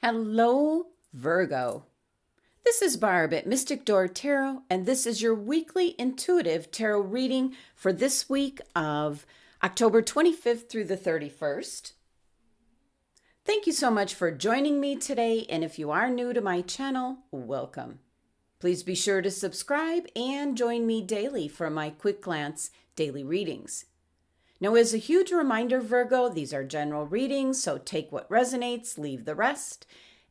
Hello, Virgo. This is Barb at Mystic Door Tarot, and this is your weekly intuitive tarot reading for this week of October 25th through the 31st. Thank you so much for joining me today, and if you are new to my channel, welcome. Please be sure to subscribe and join me daily for my quick glance daily readings. Now, as a huge reminder, Virgo, these are general readings, so take what resonates, leave the rest,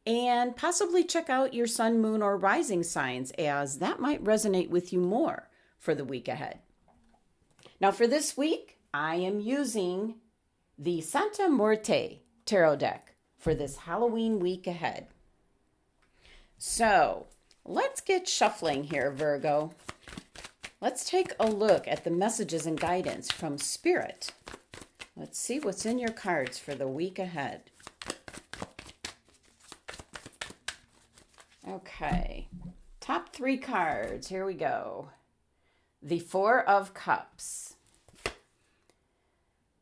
and possibly check out your sun, moon, or rising signs, as that might resonate with you more for the week ahead. Now, for this week, I am using the Santa Muerte tarot deck for this Halloween week ahead. So, let's get shuffling here, Virgo. Let's take a look at the messages and guidance from Spirit. Let's see what's in your cards for the week ahead. Okay, top three cards. Here we go. The Four of Cups.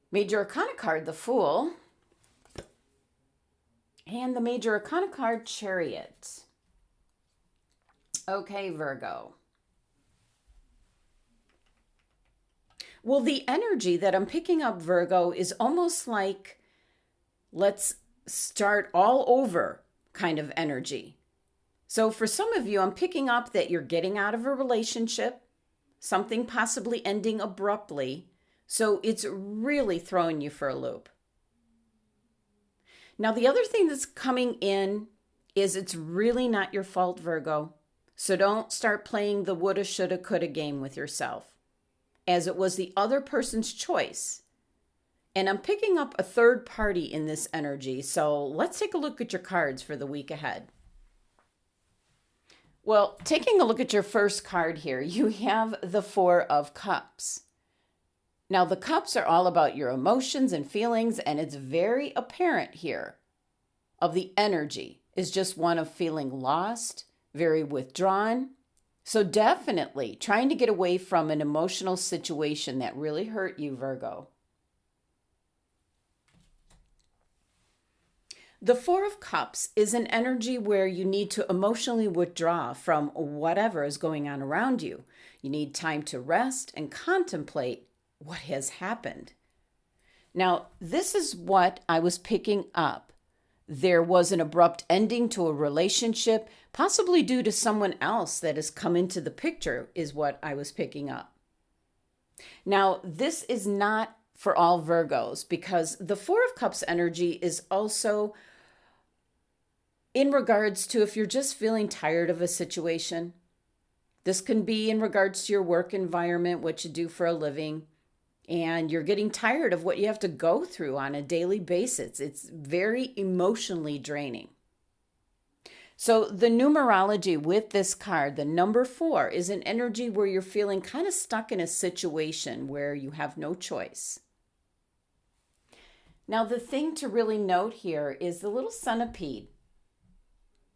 Major Arcana card, the Fool. And the Major Arcana card, Chariot. Okay, Virgo. Well, the energy that I'm picking up, Virgo, is almost like let's start all over kind of energy. So for some of you, I'm picking up that you're getting out of a relationship, something possibly ending abruptly. So it's really throwing you for a loop. Now, the other thing that's coming in is it's really not your fault, Virgo. So don't start playing the woulda, shoulda, coulda game with yourself, as it was the other person's choice. And I'm picking up a third party in this energy. So let's take a look at your cards for the week ahead. Well, taking a look at your first card here, you have the Four of Cups. Now, the cups are all about your emotions and feelings, and it's very apparent here of the energy is just one of feeling lost, very withdrawn. So definitely trying to get away from an emotional situation that really hurt you, Virgo. The Four of Cups is an energy where you need to emotionally withdraw from whatever is going on around you. You need time to rest and contemplate what has happened. Now, this is what I was picking up. There was an abrupt ending to a relationship, possibly due to someone else that has come into the picture, is what I was picking up. Now, this is not for all Virgos, because the Four of Cups energy is also in regards to if you're just feeling tired of a situation. This can be in regards to your work environment, what you do for a living, and you're getting tired of what you have to go through on a daily basis. It's very emotionally draining. So the numerology with this card, the number 4, is an energy where you're feeling kind of stuck in a situation where you have no choice. Now, the thing to really note here is the little centipede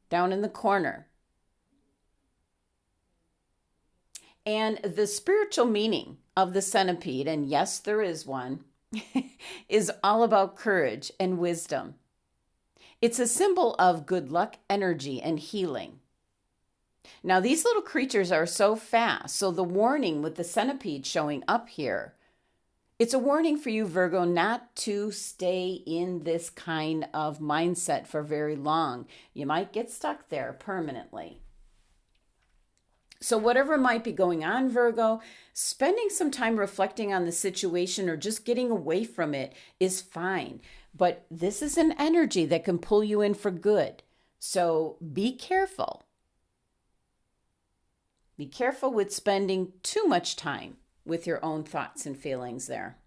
down in the corner. And the spiritual meaning of the centipede, and yes, there is one, is all about courage and wisdom. It's a symbol of good luck, energy, and healing. Now, these little creatures are so fast, so the warning with the centipede showing up here, it's a warning for you, Virgo, not to stay in this kind of mindset for very long. You might get stuck there permanently. So whatever might be going on, Virgo, spending some time reflecting on the situation or just getting away from it is fine. But this is an energy that can pull you in for good. So be careful. Be careful with spending too much time with your own thoughts and feelings there.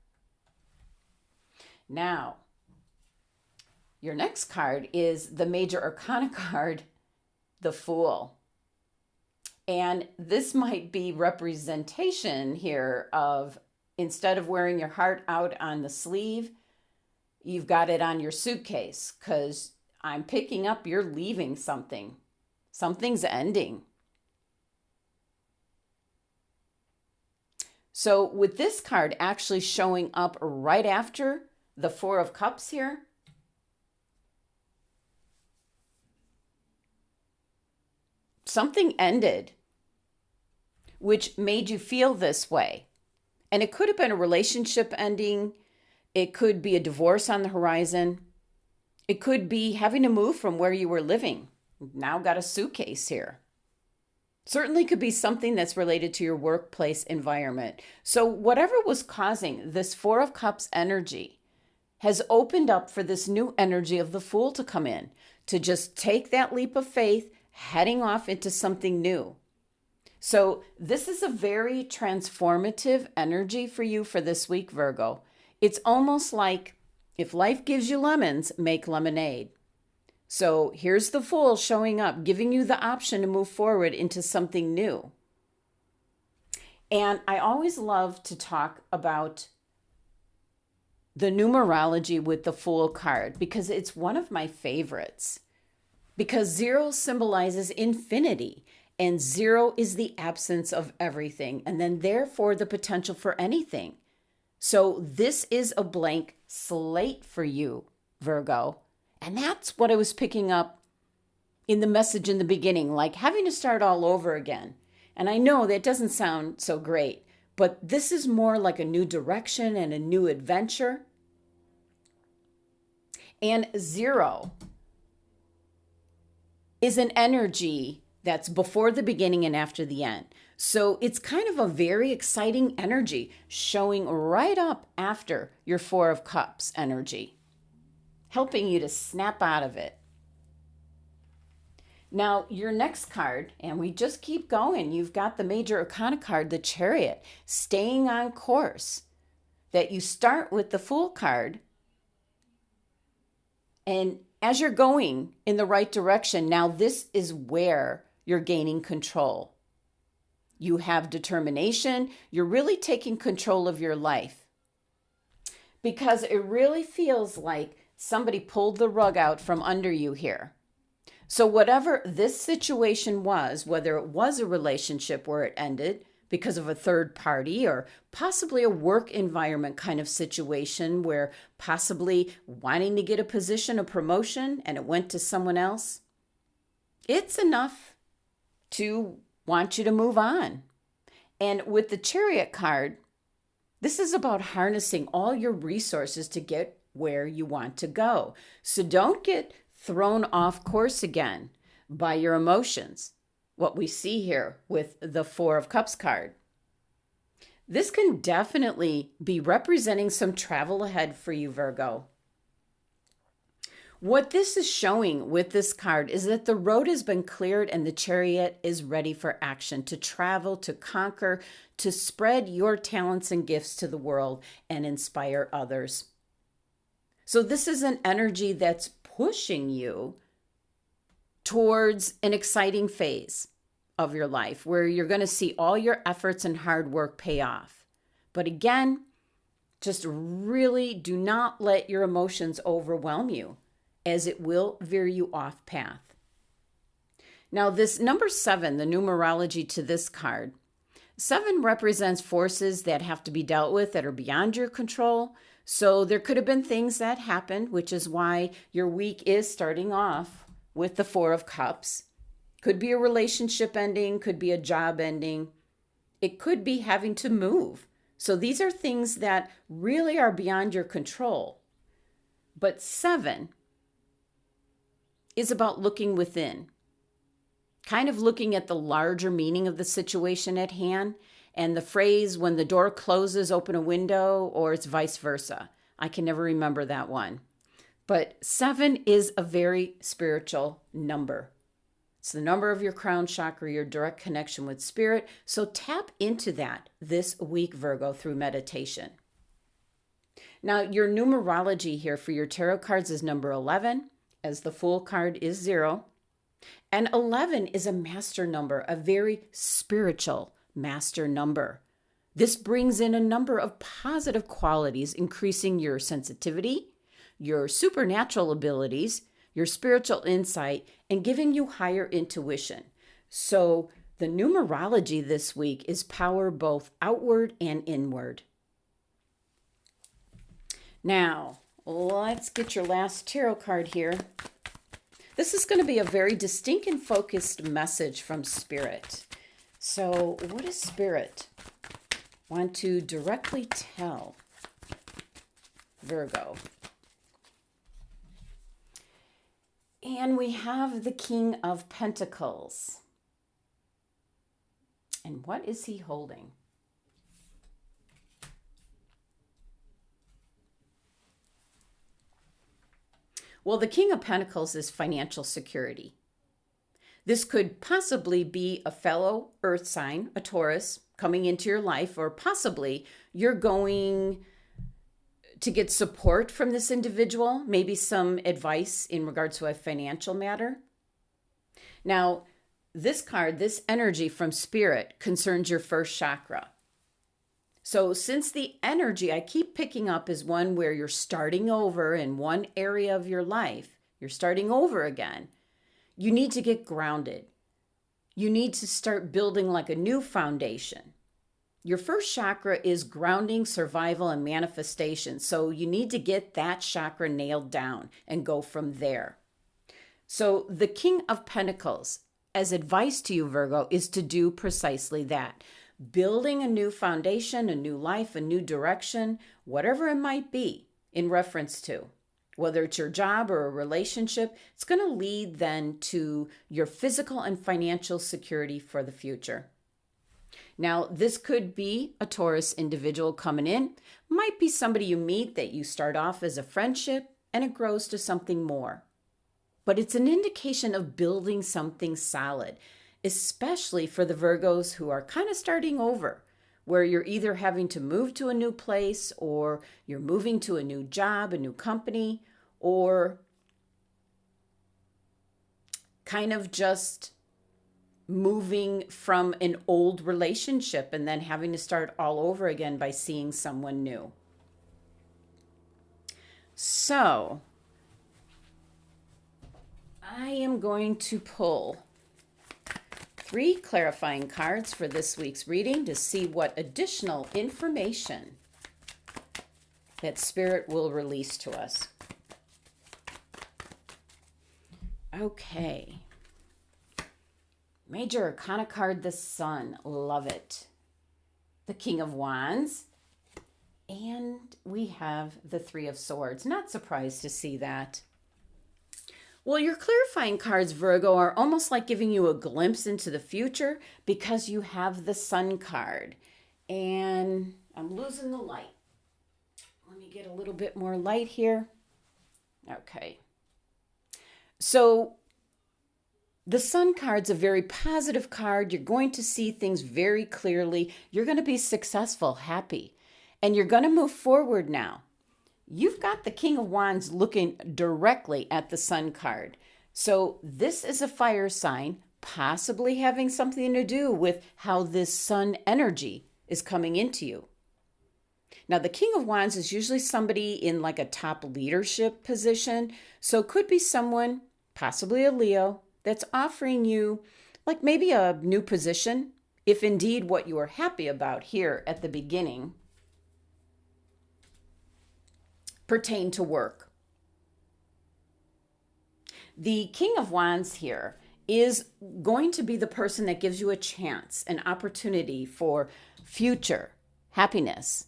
Now, your next card is the Major Arcana card, the Fool. And this might be representation here of, instead of wearing your heart out on the sleeve, you've got it on your suitcase, because I'm picking up you're leaving something. Something's ending. So with this card actually showing up right after the Four of Cups here, something ended which made you feel this way. And it could have been a relationship ending. It could be a divorce on the horizon. It could be having to move from where you were living. You've now got a suitcase here. Certainly could be something that's related to your workplace environment. So whatever was causing this Four of Cups energy has opened up for this new energy of the Fool to come in, to just take that leap of faith, heading off into something new. So this is a very transformative energy for you for this week, Virgo. It's almost like if life gives you lemons, make lemonade. So here's the Fool showing up, giving you the option to move forward into something new. And I always love to talk about the numerology with the Fool card because it's one of my favorites. Because 0 symbolizes infinity. And 0 is the absence of everything, and then therefore the potential for anything. So this is a blank slate for you, Virgo. And that's what I was picking up in the message in the beginning, like having to start all over again. And I know that doesn't sound so great, but this is more like a new direction and a new adventure. And 0 is an energy that's before the beginning and after the end. So it's kind of a very exciting energy showing right up after your Four of Cups energy, helping you to snap out of it. Now, your next card, and we just keep going. You've got the Major Arcana card, the Chariot, staying on course. That you start with the Fool card, and as you're going in the right direction, now this is where you're gaining control. You have determination. You're really taking control of your life. Because it really feels like somebody pulled the rug out from under you here. So whatever this situation was, whether it was a relationship where it ended because of a third party, or possibly a work environment kind of situation where possibly wanting to get a position, a promotion, and it went to someone else, it's enough to want you to move on. And with the Chariot card, this is about harnessing all your resources to get where you want to go. So don't get thrown off course again by your emotions. What we see here with the Four of Cups card. This can definitely be representing some travel ahead for you, Virgo. What this is showing with this card is that the road has been cleared and the Chariot is ready for action, to travel, to conquer, to spread your talents and gifts to the world and inspire others. So this is an energy that's pushing you towards an exciting phase of your life where you're going to see all your efforts and hard work pay off. But again, just really do not let your emotions overwhelm you, as it will veer you off path. Now, this number 7, the numerology to this card, 7 represents forces that have to be dealt with that are beyond your control. So there could have been things that happened, which is why your week is starting off with the Four of Cups. Could be a relationship ending, could be a job ending. It could be having to move. So these are things that really are beyond your control. But 7 is about looking within, kind of looking at the larger meaning of the situation at hand, and the phrase, when the door closes, open a window, or it's vice versa. I can never remember that one. But 7 is a very spiritual number. It's the number of your crown chakra, your direct connection with spirit. So tap into that this week, Virgo, through meditation. Now, your numerology here for your tarot cards is number 11, as the Fool card is 0. And 11 is a master number, a very spiritual master number. This brings in a number of positive qualities, increasing your sensitivity, your supernatural abilities, your spiritual insight, and giving you higher intuition. So the numerology this week is power both outward and inward. Now, let's get your last tarot card here. This is going to be a very distinct and focused message from Spirit. So what does Spirit want to directly tell Virgo? And we have the King of Pentacles. And what is he holding? Well, the King of Pentacles is financial security. This could possibly be a fellow earth sign, a Taurus, coming into your life, or possibly you're going to get support from this individual, maybe some advice in regards to a financial matter. Now, this card, this energy from Spirit concerns your first chakra. So since the energy I keep picking up is one where you're starting over in one area of your life, you're starting over again, you need to get grounded. You need to start building like a new foundation. Your first chakra is grounding, survival, and manifestation. So you need to get that chakra nailed down and go from there. So the King of Pentacles, as advice to you, Virgo, is to do precisely that. Building a new foundation, a new life, a new direction, whatever it might be in reference to, whether it's your job or a relationship, it's going to lead then to your physical and financial security for the future. Now, this could be a Taurus individual coming in, might be somebody you meet that you start off as a friendship and it grows to something more. But it's an indication of building something solid, especially for the Virgos who are kind of starting over, where you're either having to move to a new place or you're moving to a new job, a new company, or kind of just moving from an old relationship and then having to start all over again by seeing someone new. So I am going to pull 3 clarifying cards for this week's reading to see what additional information that Spirit will release to us. Okay. Major Arcana card, the Sun. Love it. The King of Wands. And we have the 3 of Swords. Not surprised to see that. Well, your clarifying cards, Virgo, are almost like giving you a glimpse into the future because you have the Sun card. And I'm losing the light. Let me get a little bit more light here. Okay. So the Sun card's a very positive card. You're going to see things very clearly. You're going to be successful, happy, and you're going to move forward now. You've got the King of Wands looking directly at the Sun card. So this is a fire sign, possibly having something to do with how this Sun energy is coming into you. Now, the King of Wands is usually somebody in like a top leadership position. So it could be someone, possibly a Leo, that's offering you like maybe a new position, if indeed what you are happy about here at the beginning pertain to work. The King of Wands here is going to be the person that gives you a chance, an opportunity for future happiness.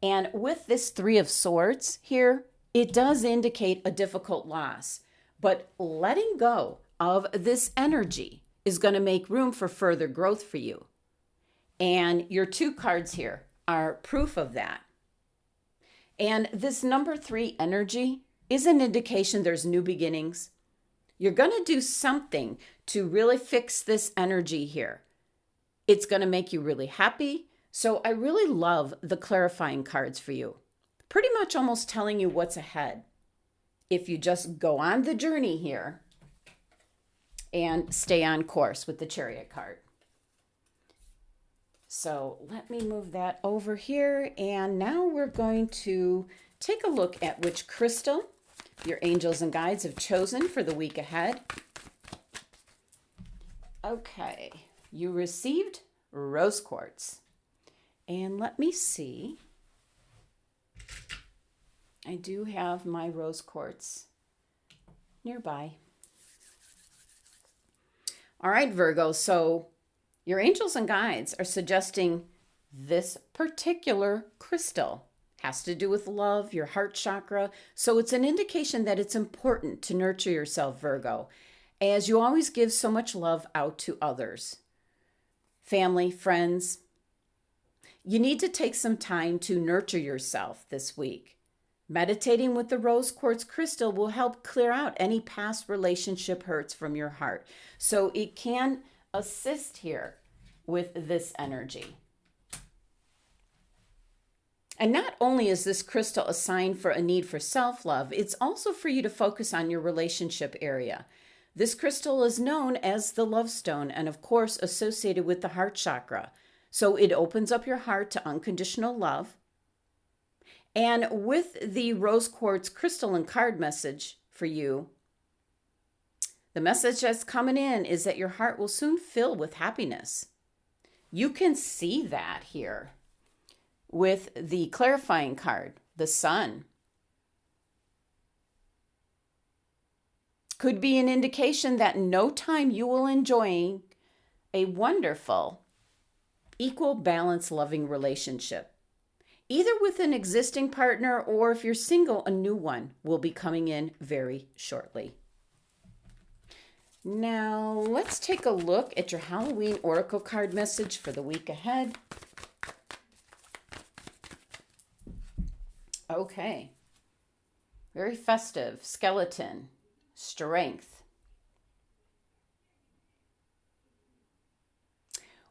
And with this 3 of Swords here, it does indicate a difficult loss. But letting go of this energy is going to make room for further growth for you. And your 2 cards here are proof of that. And this number 3 energy is an indication there's new beginnings. You're going to do something to really fix this energy here. It's going to make you really happy. So I really love the clarifying cards for you. Pretty much almost telling you what's ahead. If you just go on the journey here and stay on course with the Chariot card. So let me move that over here. And now we're going to take a look at which crystal your angels and guides have chosen for the week ahead. Okay, you received rose quartz. And let me see. I do have my rose quartz nearby. All right, Virgo. So your angels and guides are suggesting this particular crystal has to do with love, your heart chakra. So it's an indication that it's important to nurture yourself, Virgo, as you always give so much love out to others, family, friends. You need to take some time to nurture yourself this week. Meditating with the rose quartz crystal will help clear out any past relationship hurts from your heart. So it can assist here with this energy. And not only is this crystal a sign for a need for self-love, it's also for you to focus on your relationship area. This crystal is known as the love stone and of course associated with the heart chakra. So it opens up your heart to unconditional love. And with the rose quartz crystal and card message for you, the message that's coming in is that your heart will soon fill with happiness. You can see that here with the clarifying card, the sun. Could be an indication that in no time you will enjoy a wonderful, equal, balanced, loving relationship. Either with an existing partner or if you're single, a new one will be coming in very shortly. Now, let's take a look at your Halloween Oracle card message for the week ahead. Okay. Very festive. Skeleton. Strength.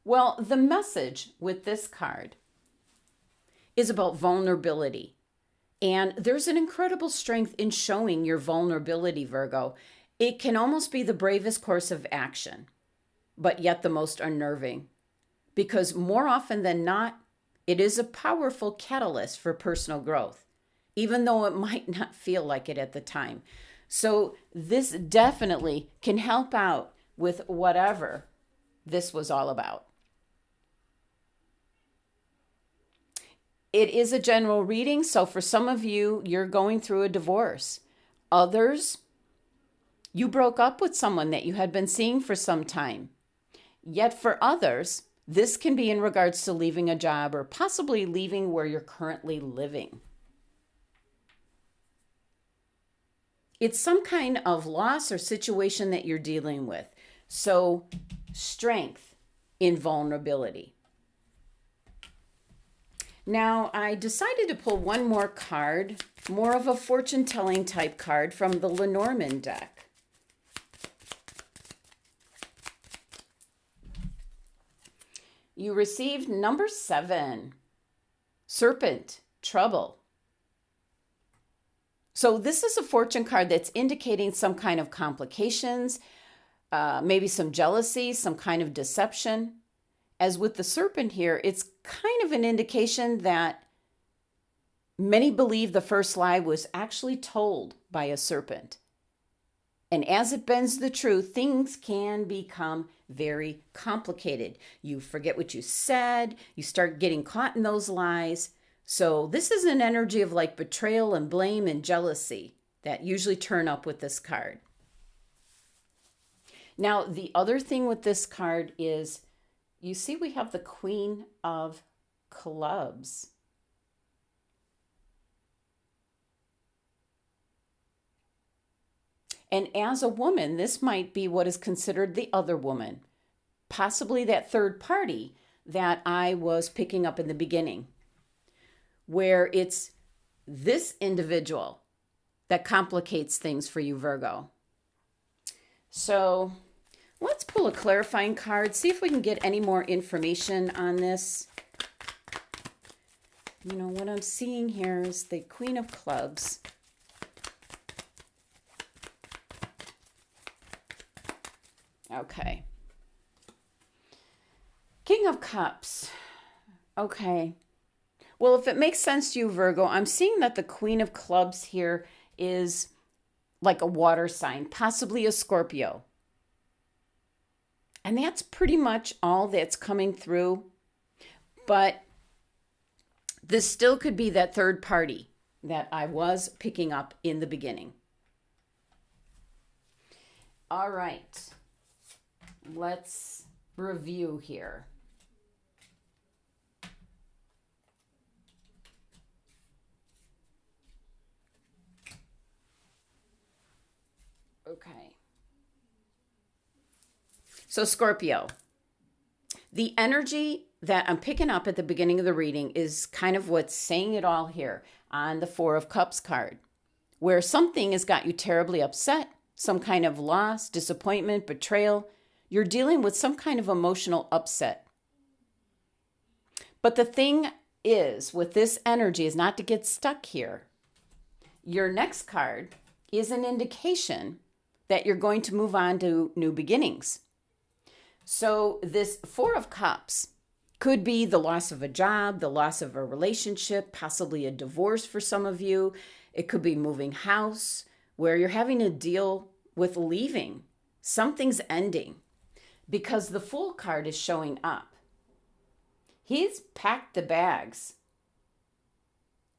Well, the message with this card is about vulnerability. And there's an incredible strength in showing your vulnerability, Virgo. It can almost be the bravest course of action, but yet the most unnerving. Because more often than not, it is a powerful catalyst for personal growth, even though it might not feel like it at the time. So this definitely can help out with whatever this was all about. It is a general reading, so for some of you, you're going through a divorce. Others, you broke up with someone that you had been seeing for some time. Yet for others, this can be in regards to leaving a job or possibly leaving where you're currently living. It's some kind of loss or situation that you're dealing with. So strength in vulnerability. Now, I decided to pull one more card, more of a fortune-telling type card from the Lenormand deck. You received number 7, Serpent, Trouble. So this is a fortune card that's indicating some kind of complications, maybe some jealousy, some kind of deception. As with the serpent here, it's kind of an indication that many believe the first lie was actually told by a serpent. And as it bends the truth, things can become very complicated. You forget what you said, you start getting caught in those lies. So this is an energy of like betrayal and blame and jealousy that usually turn up with this card. Now, the other thing with this card is, you see we have the Queen of Clubs. And as a woman, this might be what is considered the other woman, possibly that third party that I was picking up in the beginning, where it's this individual that complicates things for you, Virgo. So let's pull a clarifying card, see if we can get any more information on this. You know, what I'm seeing here is the Queen of Clubs. Okay. King of Cups. Okay. Well, if it makes sense to you, Virgo, I'm seeing that the Queen of Clubs here is like a water sign, possibly a Scorpio. And that's pretty much all that's coming through. But this still could be that third party that I was picking up in the beginning. All right. let's review here. Okay. So Scorpio, the energy that I'm picking up at the beginning of the reading is kind of what's saying it all here on the Four of Cups card, where something has got you terribly upset, some kind of loss, disappointment, betrayal. You're dealing with some kind of emotional upset. But the thing is, with this energy, is not to get stuck here. Your next card is an indication that you're going to move on to new beginnings. So this Four of Cups could be the loss of a job, the loss of a relationship, possibly a divorce for some of you. It could be moving house, where you're having to deal with leaving. Something's ending because the Fool card is showing up. He's packed the bags.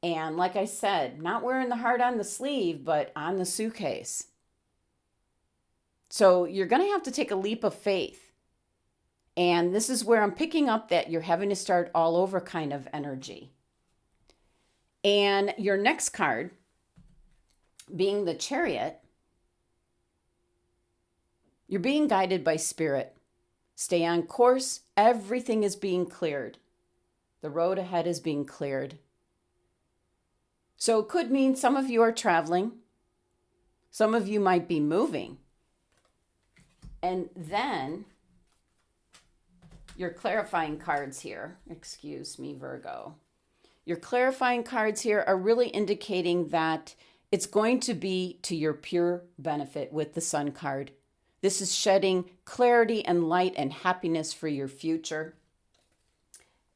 And like I said, not wearing the heart on the sleeve, but on the suitcase. So you're going to have to take a leap of faith. And this is where I'm picking up that you're having to start all over kind of energy. And your next card, being the Chariot, you're being guided by Spirit. Stay on course. Everything is being cleared. The road ahead is being cleared. So it could mean some of you are traveling. Some of you might be moving. And then your clarifying cards here, excuse me, Virgo. Your clarifying cards here are really indicating that it's going to be to your pure benefit with the Sun card. This is shedding clarity and light and happiness for your future.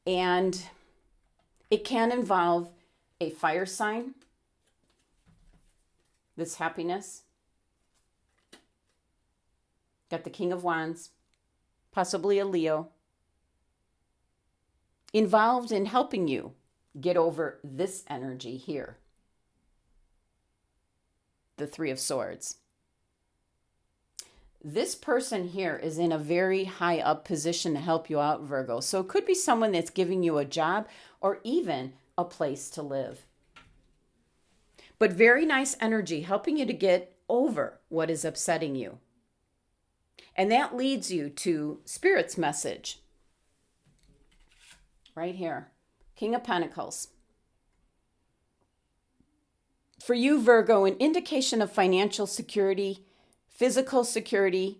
And it can involve a fire sign, this happiness. Got the King of Wands, possibly a Leo, involved in helping you get over this energy here. The Three of Swords. This person here is in a very high up position to help you out, Virgo. So it could be someone that's giving you a job or even a place to live. But very nice energy, helping you to get over what is upsetting you. And that leads you to Spirit's message. Right here. King of Pentacles. For you, Virgo, an indication of financial security, physical security.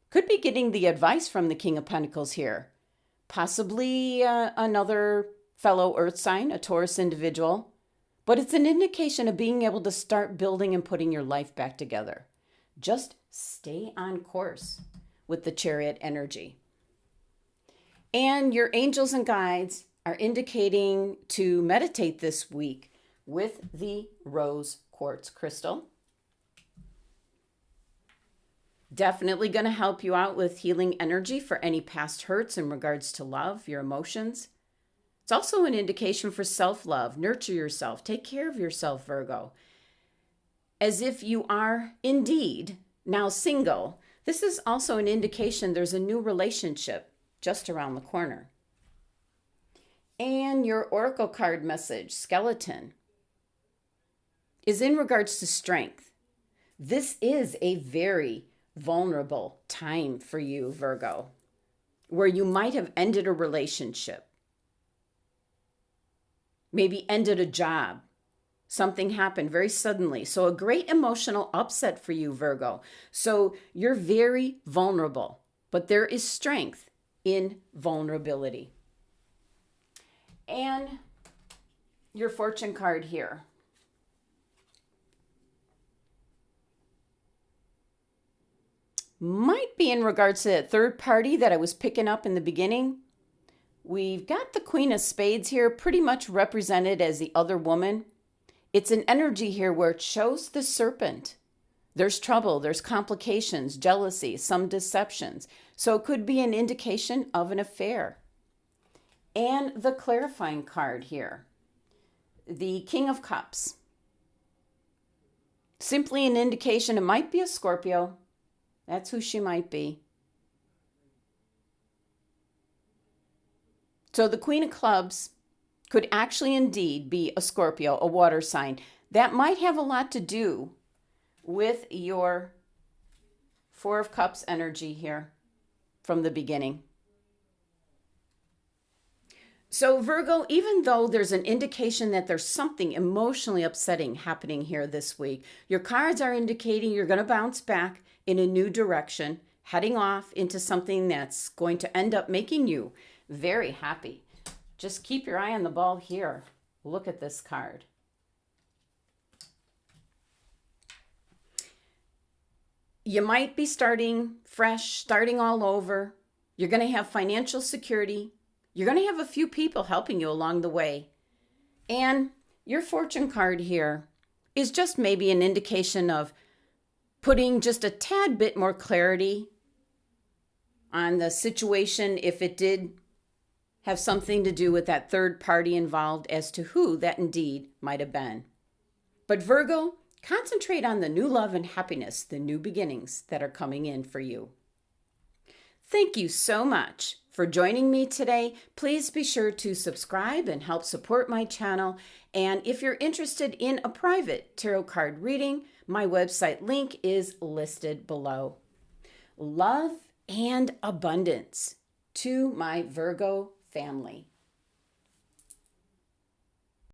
Could be getting the advice from the King of Pentacles here. Possibly another fellow earth sign, a Taurus individual. But it's an indication of being able to start building and putting your life back together. Just stay on course with the Chariot energy. And your angels and guides are indicating to meditate this week with the rose quartz crystal. Definitely going to help you out with healing energy for any past hurts in regards to love, your emotions. It's also an indication for self-love. Nurture yourself. Take care of yourself, Virgo. As if you are indeed now single, this is also an indication there's a new relationship just around the corner. And your oracle card message, Skeleton, is in regards to strength. This is a very vulnerable time for you, Virgo, where you might have ended a relationship, maybe ended a job. Something happened very suddenly. So a great emotional upset for you, Virgo. So you're very vulnerable, but there is strength in vulnerability. And your fortune card here. Might be in regards to that third party that I was picking up in the beginning. We've got the Queen of Spades here, pretty much represented as the other woman. It's an energy here where it shows the serpent. There's trouble, there's complications, jealousy, some deceptions. So it could be an indication of an affair. And the clarifying card here, the King of Cups. Simply an indication it might be a Scorpio. That's who she might be. So the Queen of Clubs could actually indeed be a Scorpio, a water sign. That might have a lot to do with your Four of Cups energy here from the beginning. So Virgo, even though there's an indication that there's something emotionally upsetting happening here this week, your cards are indicating you're going to bounce back in a new direction, heading off into something that's going to end up making you very happy. Just keep your eye on the ball here. Look at this card. You might be starting fresh, starting all over. You're going to have financial security. You're going to have a few people helping you along the way. And your fortune card here is just maybe an indication of putting just a tad bit more clarity on the situation if it did have something to do with that third party involved as to who that indeed might have been. But Virgo, concentrate on the new love and happiness, the new beginnings that are coming in for you. Thank you so much for joining me today. Please be sure to subscribe and help support my channel. And if you're interested in a private tarot card reading, my website link is listed below. Love and abundance to my Virgo family.